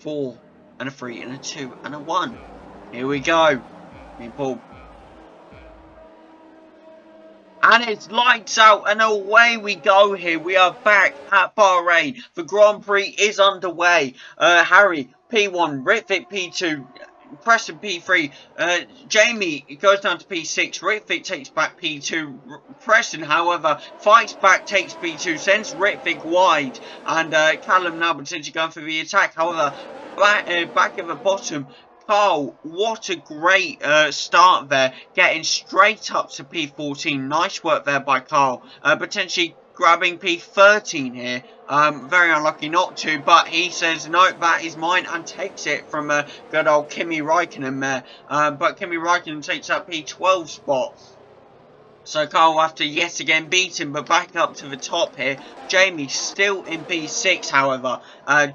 4 and a 3 and a 2 and a 1. Here we go. Me and Paul. And it's lights out and away we go here. We are back at Bahrain. The Grand Prix is underway. Harry, P1, Ritvik, P2, Preston, P3. Jamie goes down to P6. Ritvik takes back P2. Preston, however, fights back, takes P2, sends Ritvik wide. And Callum now potentially going for the attack. However, back at the bottom, Carl, what a great start there, getting straight up to P14. Nice work there by Carl. Potentially grabbing P13 here. Very unlucky not to, but he says, no, that is mine, and takes it from good old Kimi Räikkönen there. But Kimi Räikkönen takes that P12 spot. So Carl will have to yet again beat him, but back up to the top here. Jamie still in P6, however,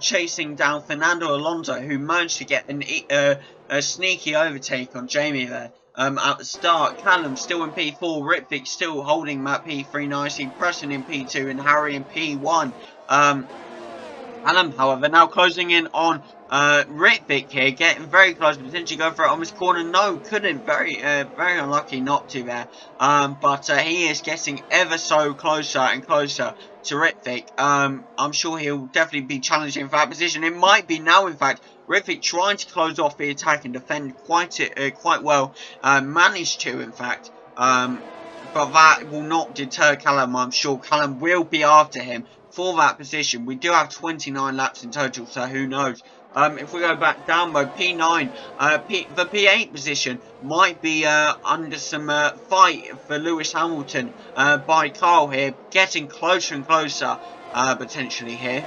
chasing down Fernando Alonso, who managed to get a sneaky overtake on Jamie there. At the start, Callum still in P4, Ritvik still holding that P3 nicely, Preston in P2, and Harry in P1. Callum, however, now closing in on Ritvik here, getting very close to potentially go for it on this corner. No, couldn't. Very unlucky not to there. But he is getting ever so closer and closer to Ritvik. I'm sure he'll definitely be challenging for that position. It might be now, in fact. Ritvik trying to close off the attack and defend quite well. Managed to, in fact. But that will not deter Callum. I'm sure Callum will be after him for that position. We do have 29 laps in total, so who knows. If we go back down mode, P9, the P8 position might be under some fight for Lewis Hamilton by Carl here, getting closer and closer potentially here.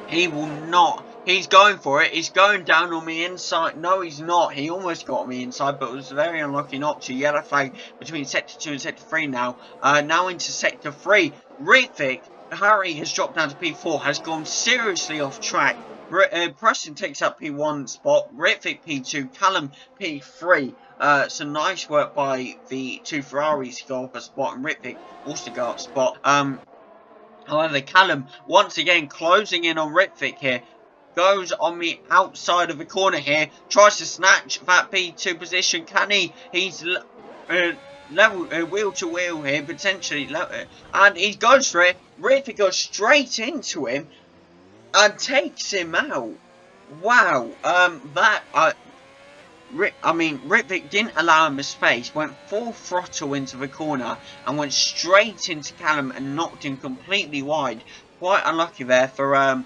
He will not. He's going for it. He's going down on the inside. No, he's not. He almost got on the inside, but was very unlucky not to. Yellow flag between Sector 2 and Sector 3 now. Now into Sector 3. Ritvik, Harry has dropped down to P4, has gone seriously off track. Preston takes up P1 spot, Ritvik P2, Callum P3. Some nice work by the two Ferraris to go up a spot, and Ritvik also go up a spot. However, Callum once again closing in on Ritvik here. Goes on the outside of the corner here. Tries to snatch that P2 position. Can he? He's level wheel to wheel here potentially, and he goes for it. Ritvik goes straight into him and takes him out. Wow. Ritvik didn't allow him a space, went full throttle into the corner and went straight into Callum and knocked him completely wide. Quite unlucky there for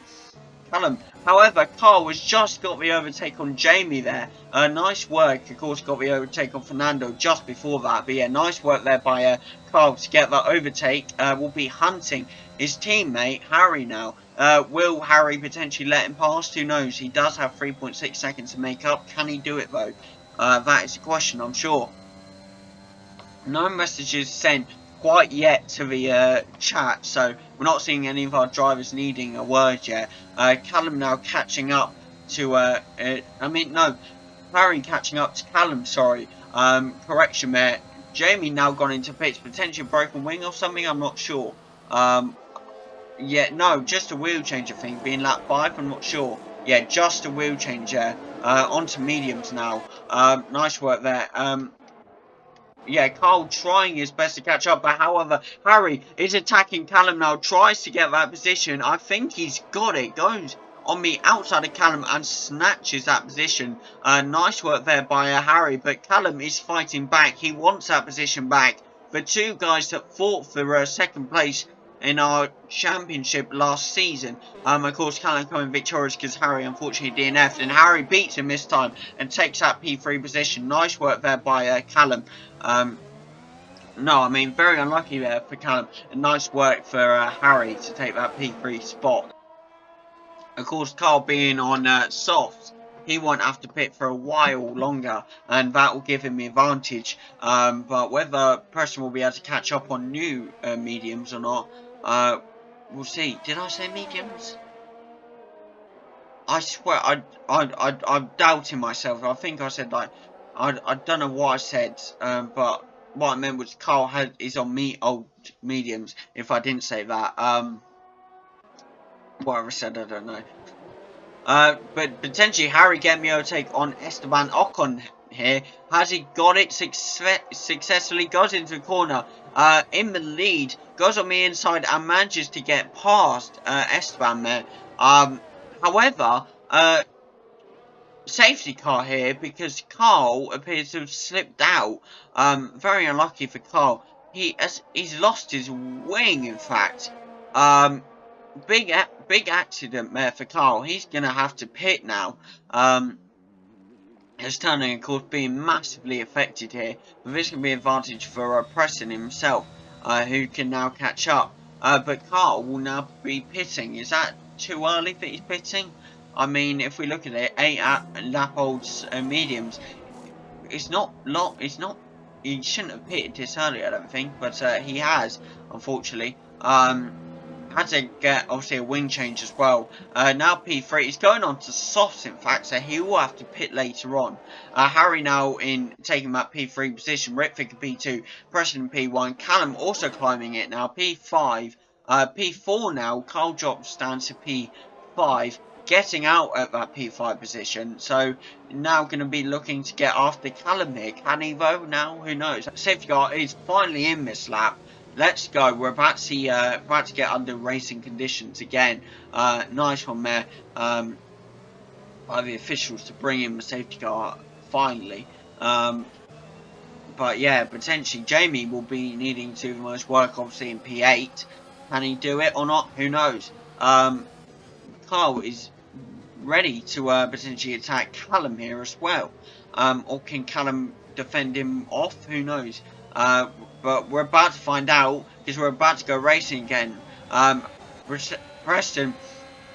Callum. However, Carl has just got the overtake on Jamie there. Nice work, of course, got the overtake on Fernando just before that. But yeah, nice work there by Carl to get that overtake. Will be hunting his teammate, Harry, now. Will Harry potentially let him past? Who knows? He does have 3.6 seconds to make up. Can he do it, though? That is the question, I'm sure. No messages sent quite yet to the chat, so we're not seeing any of our drivers needing a word yet. Callum now catching up to Harry catching up to Callum, sorry. Correction there. Jamie now gone into pits, potentially broken wing or something, I'm not sure. Yeah, no, just a wheel change, I think, being lap 5, I'm not sure. Yeah, just a wheel change there. Onto mediums now. Nice work there. Yeah, Carl trying his best to catch up, but however, Harry is attacking Callum now, tries to get that position. I think he's got it, goes on the outside of Callum and snatches that position. Nice work there by Harry, but Callum is fighting back. He wants that position back. The two guys that fought for second place in our championship last season. Of course, Callum coming victorious because Harry unfortunately DNF'd, and Harry beats him this time and takes that P3 position. Nice work there by Callum. No, I mean, very unlucky there for Callum, and nice work for Harry to take that P3 spot. Of course, Carl being on softs, he won't have to pit for a while longer, and that will give him the advantage. But whether Preston will be able to catch up on new mediums or not, we'll see. Did I say mediums? I swear, I'm doubting myself. I think I said, like, I don't know what I said, but what I meant was Carl is on old mediums, if I didn't say that. Whatever I said, I don't know. But potentially Harry getting the overtake on Esteban Ocon here. Has he got it? Successfully goes into the corner. In the lead, goes on the inside and manages to get past Esteban there. However, safety car here because Carl appears to have slipped out. Very unlucky for Carl. He's lost his wing, in fact. Big accident there for Carl. He's gonna have to pit now. His turning, of course, being massively affected here, but this can be an advantage for Preston himself, who can now catch up. But Carl will now be pitting. Is that too early that he's pitting? I mean, if we look at it, 8 lap olds mediums, it's not long. It's not. He shouldn't have pitted this early, I don't think, but he has, unfortunately. Had to get, obviously, a wing change as well. Now P3, he's going on to softs, in fact, so he will have to pit later on. Harry now in taking that P3 position, Ritvick P2, Preston P1, Callum also climbing it now, P5, P4 now, Carl drops down to P5, getting out at that P5 position, so now going to be looking to get after Callum here. Can he though now? Who knows? Safety car is finally in this lap. Let's go. We're about to get under racing conditions again. Nice one there by the officials to bring in the safety car finally. But yeah, potentially Jamie will be needing to do the most work, obviously, in P8. Can he do it or not? Who knows? Carl is ready to potentially attack Callum here as well. Or can Callum defend him off? Who knows? But we're about to find out because we're about to go racing again. Preston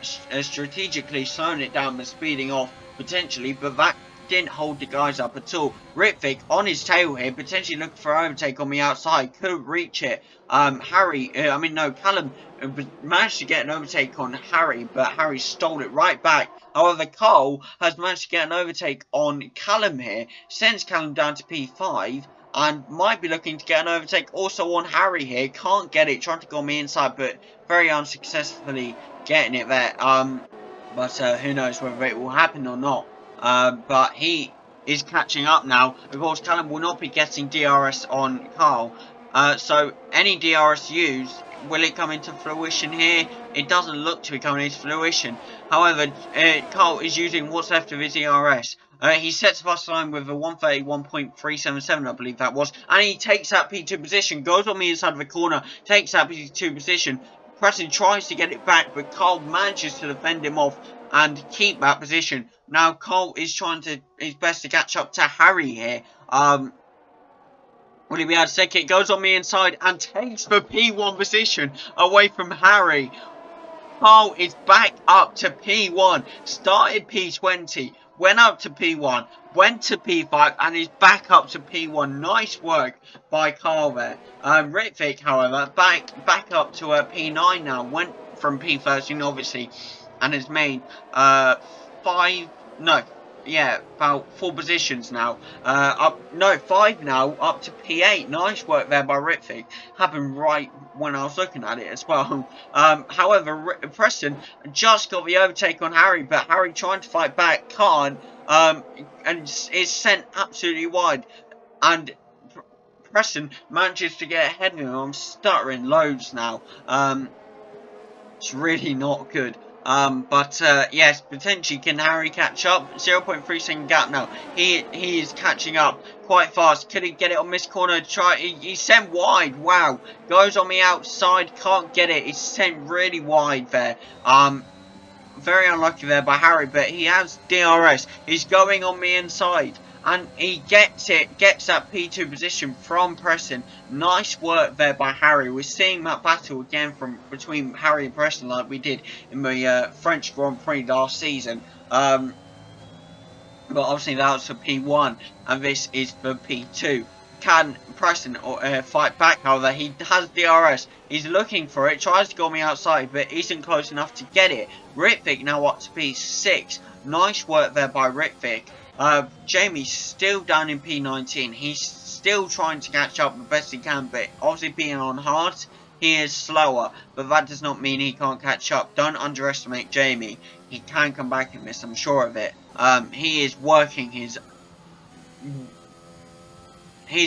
strategically slowing it down and speeding off potentially, but that didn't hold the guys up at all. Ritvick on his tail here, potentially looking for an overtake on the outside, couldn't reach it. Callum managed to get an overtake on Harry, but Harry stole it right back. However, Carl has managed to get an overtake on Callum here, sends Callum down to P5, and might be looking to get an overtake also on Harry here. Can't get it, trying to go on the inside, but very unsuccessfully getting it there. But who knows whether it will happen or not. But he is catching up now. Of course, Callum will not be getting DRS on Carl. So any DRS used, will it come into fruition here? It doesn't look to be coming into fruition. However, Carl is using what's left of his DRS. He sets the line with a 131.377, I believe that was. And he takes that P2 position, goes on the inside of the corner, takes that P2 position. Preston tries to get it back, but Carl manages to defend him off and keep that position. Now, Carl is trying his best to catch up to Harry here. Will he be able to take it? Goes on the inside and takes the P1 position away from Harry. Carl is back up to P1. Started P20. Went up to P1, went to P5, and is back up to P1. Nice work by Carl there. Ritvick, however, back up to P9 now. Went from P13, obviously, and has made about 4 positions now. 5 now, up to P8. Nice work there by Ritvick. Happened right when I was looking at it as well. However, Preston just got the overtake on Harry, but Harry trying to fight back can't, and is sent absolutely wide. And Preston manages to get ahead of him. I'm stuttering loads now. It's really not good. Yes, potentially can Harry catch up? 0.3 second gap now. He is catching up quite fast. Could he get it on this corner? He's sent wide. Wow. Goes on the outside. Can't get it. He's sent really wide there. Very unlucky there by Harry, but he has DRS. He's going on the inside. And he gets that P2 position from Preston. Nice work there by Harry. We're seeing that battle again between Harry and Preston like we did in the French Grand Prix last season. But obviously that was for P1 and this is for P2. Can Preston fight back? However, he has DRS. He's looking for it, tries to go on the outside, but isn't close enough to get it. Ritvick now up to P6. Nice work there by Ritvick. Jamie's still down in P19. He's still trying to catch up the best he can, but obviously being on hard, he is slower. But that does not mean he can't catch up. Don't underestimate Jamie. he can come back in this, I'm sure of it. He is working he's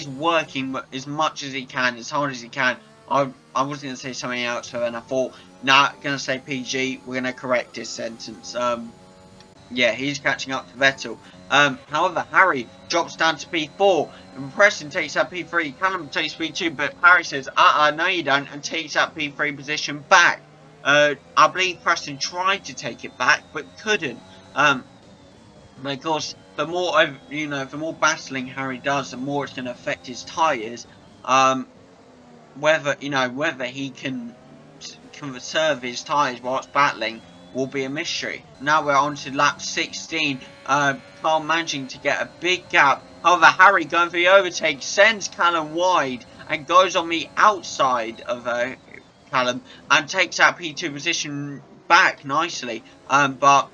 working as much as he can, as hard as he can. I was going to say something else, but then I thought, nah, going to say PG, we're going to correct this sentence. Yeah, he's catching up to Vettel. However, Harry drops down to P4, and Preston takes that P3. Callum takes P2, but Harry says, no you don't, and takes that P3 position back. I believe Preston tried to take it back, but couldn't. But of course, the more the more battling Harry does, the more it's going to affect his tyres. Whether he can conserve his tyres whilst battling will be a mystery. Now we're on to lap 16. Carl managing to get a big gap. However, Harry going for the overtake sends Callum wide and goes on the outside of Callum and takes that P2 position back nicely. But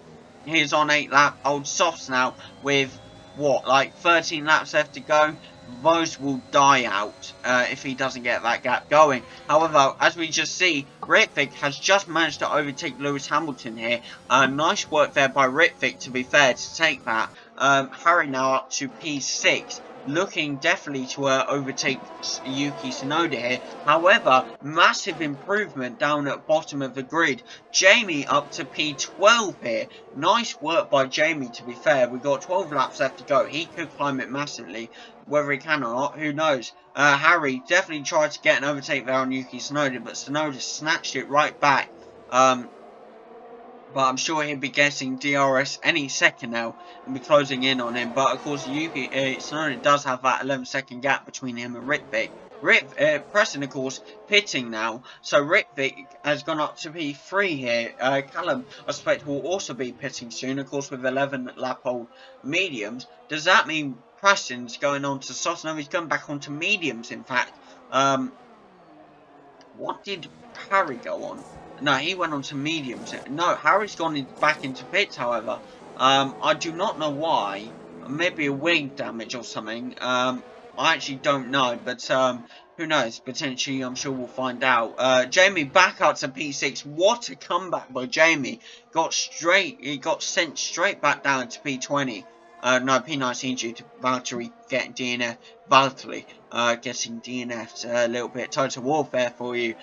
he's on 8 lap old softs now with what, like 13 laps left to go. Those will die out if he doesn't get that gap going. However, as we just see, Ritvick has just managed to overtake Lewis Hamilton here. Nice work there by Ritvick, to be fair, to take that. Harry now up to P6. Looking definitely to overtake Yuki Tsunoda here. However, massive improvement down at bottom of the grid. Jamie up to P12 here. Nice work by Jamie, to be fair. We've got 12 laps left to go. He could climb it massively. Whether he can or not, who knows. Harry definitely tried to get an overtake there on Yuki Tsunoda, but Tsunoda snatched it right back. But I'm sure he'll be getting DRS any second now and be closing in on him. But of course, Tsunoda does have that 11-second gap between him and Ritvick. Preston, of course, pitting now. So Ritvick has gone up to P3 here. Callum, I suspect, will also be pitting soon, of course, with 11 lap old mediums. Does that mean Preston's going on to softs? No, he's going back onto mediums, in fact. What did Harry go on? No, he went on to mediums. No, Harry's gone back into pits, however. I do not know why. Maybe a wing damage or something. I actually don't know, but who knows? Potentially, I'm sure we'll find out. Jamie back up to P6. What a comeback by Jamie. He got sent straight back down to P20. No, P19 due to Valtteri getting DNF. Valtteri getting DNF'd a little bit. Total warfare for you.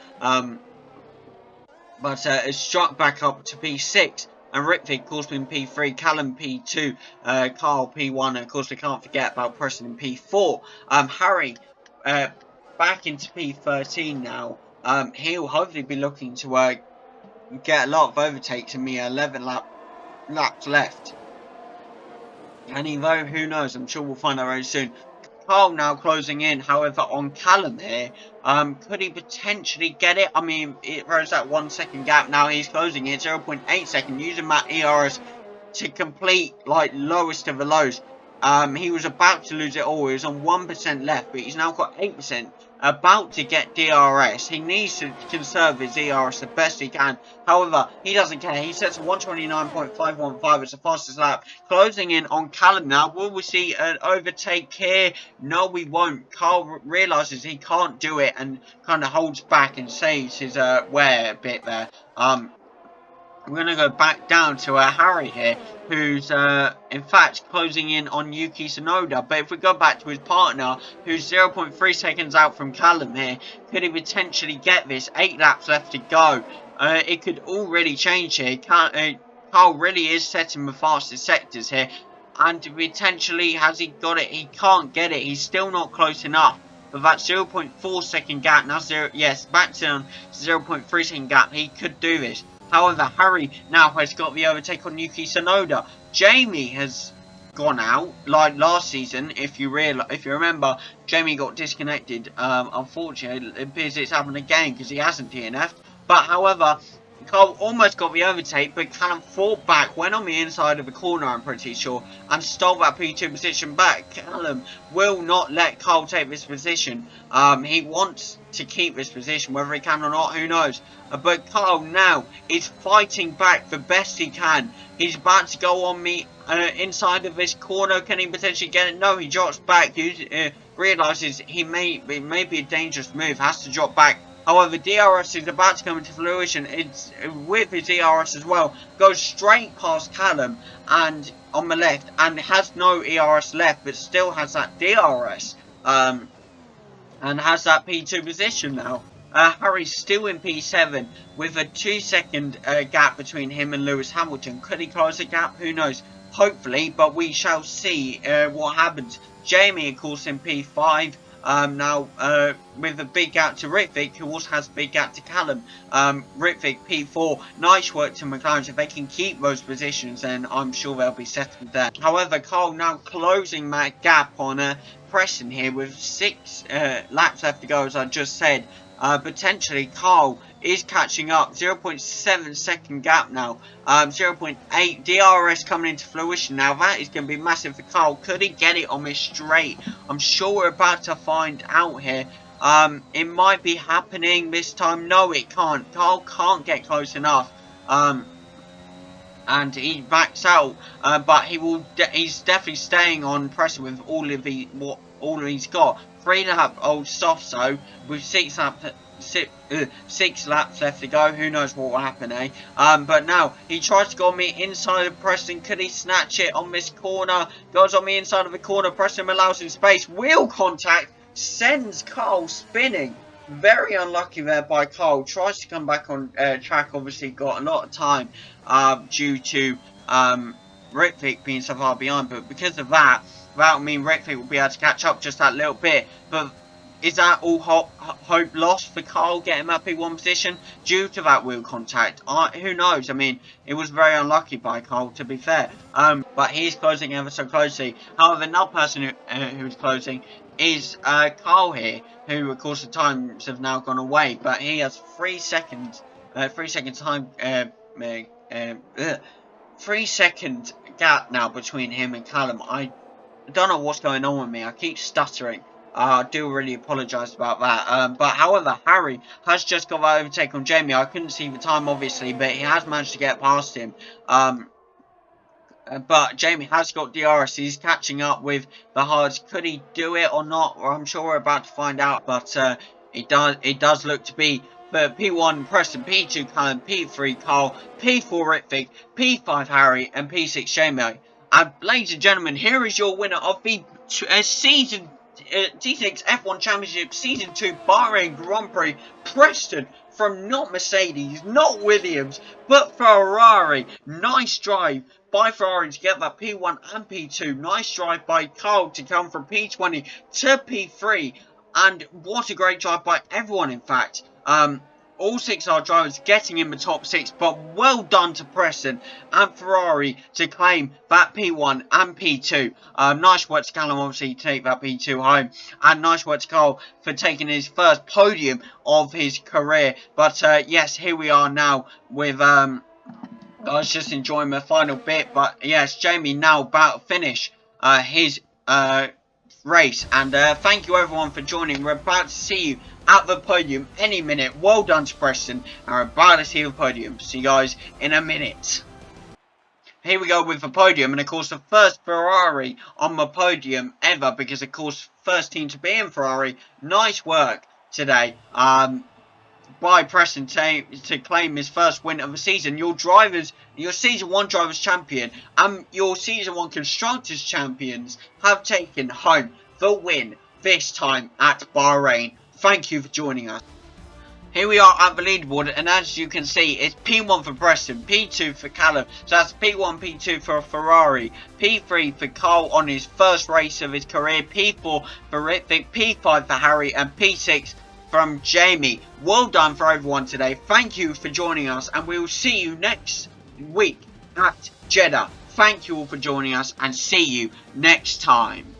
But it's struck back up to P6. And Ritvick, of course, in P3. Callum P2. Carl P1. And of course, we can't forget about Preston in P4. Harry back into P13 now. He'll hopefully be looking to get a lot of overtakes in the 11 laps left. And though, who knows, I'm sure we'll find out very soon. Carl now closing in, however, on Callum here. Could he potentially get it? I mean, it throws that 1 second gap. Now he's closing it, 0.8 second, using that ERS to complete, like, lowest of the lows. He was about to lose it all. He was on 1% left, but he's now got 8%. About to get DRS. He needs to conserve his DRS the best he can. However, he doesn't care. He sets 129.515 as the fastest lap. Closing in on Callum now. Will we see an overtake here? No, we won't. Carl realises he can't do it and kind of holds back and saves his wear a bit there. We're going to go back down to Harry here, who's in fact closing in on Yuki Tsunoda. But if we go back to his partner, who's 0.3 seconds out from Callum here, could he potentially get this? 8 laps left to go. It could already change here. Carl really is setting the fastest sectors here. And potentially, has he got it? He can't get it. He's still not close enough. But that 0.4 second gap, now back to 0.3 second gap. He could do this. However, Harry now has got the overtake on Yuki Tsunoda. Jamie has gone out, like last season, if you remember, Jamie got disconnected. Unfortunately, it appears it's happened again because he hasn't DNF'd. But however, Carl almost got the overtake, but Callum fought back, went on the inside of the corner, I'm pretty sure, and stole that P2 position back. Callum will not let Carl take this position. He wants to keep this position, whether he can or not, who knows. But Carl now is fighting back the best he can. He's about to go on the inside of this corner. Can he potentially get it? No, he drops back. Realises it may be a dangerous move. Has to drop back However, DRS is about to come into fruition. It's with his DRS as well, goes straight past Callum and on the left, and has no ERS left, but still has that DRS. And has that P2 position now. Harry's still in P7 with a 2-second gap between him and Lewis Hamilton. Could he close the gap? Who knows? Hopefully, but we shall see what happens. Jamie, of course, in P5. Now, with a big gap to Ritvic, who also has a big gap to Callum. Ritvic, P4, nice work to McLaren. If they can keep those positions, then I'm sure they'll be settled there. However, Carl now closing that gap on Preston here with 6 laps left to go, as I just said. Potentially, Carl is catching up. 0.7 second gap now. 0.8 DRS coming into fruition now. That is going to be massive for Carl. Could he get it on this straight? I'm sure we're about to find out here. It might be happening this time. No, it can't. Carl can't get close enough. And he backs out, but he's definitely staying on Preston with all of he's got. 3 lap old soft though, with 6 laps left to go. Who knows what will happen, eh? But now he tries to go on the inside of Preston. Could he snatch it on this corner? Goes on the inside of the corner. Preston allows him space. Wheel contact sends Carl spinning. Very unlucky there by Carl. Tries to come back on track. Obviously got a lot of time due to Ritvic being so far behind. But because of that, that'll mean Ritvic will be able to catch up just that little bit. But is that all hope lost for Carl getting that P1 position due to that wheel contact? Who knows? I mean, it was very unlucky by Carl, to be fair. But he's closing ever so closely. However, another person who's closing is Carl here, who of course the times have now gone away, but he has 3 seconds, 3 second time, 3 second gap now between him and Callum. I don't know what's going on with me. I keep stuttering. I do really apologise about that. But however, Harry has just got that overtake on Jamie. I couldn't see the time obviously, but he has managed to get past him. But Jamie has got DRS. He's catching up with the hards. Could he do it or not? Well, I'm sure we're about to find out. But it does look to be for P1 Preston, P2 Callum, P3 Carl, P4 Ritvic, P5 Harry, and P6 Jamie. And ladies and gentlemen, here is your winner of the season T6 F1 Championship Season 2 Bahrain Grand Prix. Preston from not Mercedes, not Williams, but Ferrari. Nice drive by Ferrari to get that P1 and P2. Nice drive by Carl to come from P20 to P3. And what a great drive by everyone, in fact. All 6 of our drivers getting in the top 6, but well done to Preston and Ferrari to claim that P1 and P2. Nice work to Callum, obviously, to take that P2 home. And nice work to Carl for taking his first podium of his career. But yes, here we are now with... I was just enjoying the final bit. But yes, Jamie now about to finish his race. And thank you everyone for joining. We're about to see you at the podium any minute. Well done to Preston, and we're about to see the podium. See you guys in a minute. Here we go with the podium, and of course the first Ferrari on the podium ever, because of course first team to be in Ferrari. Nice work today by Preston to claim his first win of the season. Your season 1 drivers champion and your season 1 constructors champions have taken home the win, this time at Bahrain. Thank you for joining us. Here we are at the leaderboard, and as you can see, it's P1 for Preston, P2 for Callum, so that's P1, P2 for Ferrari, P3 for Carl on his first race of his career, P4 for Ritvic, P5 for Harry, and P6 from Jamie. Well done for everyone today. Thank you for joining us, and we will see you next week at Jeddah. Thank you all for joining us, and see you next time.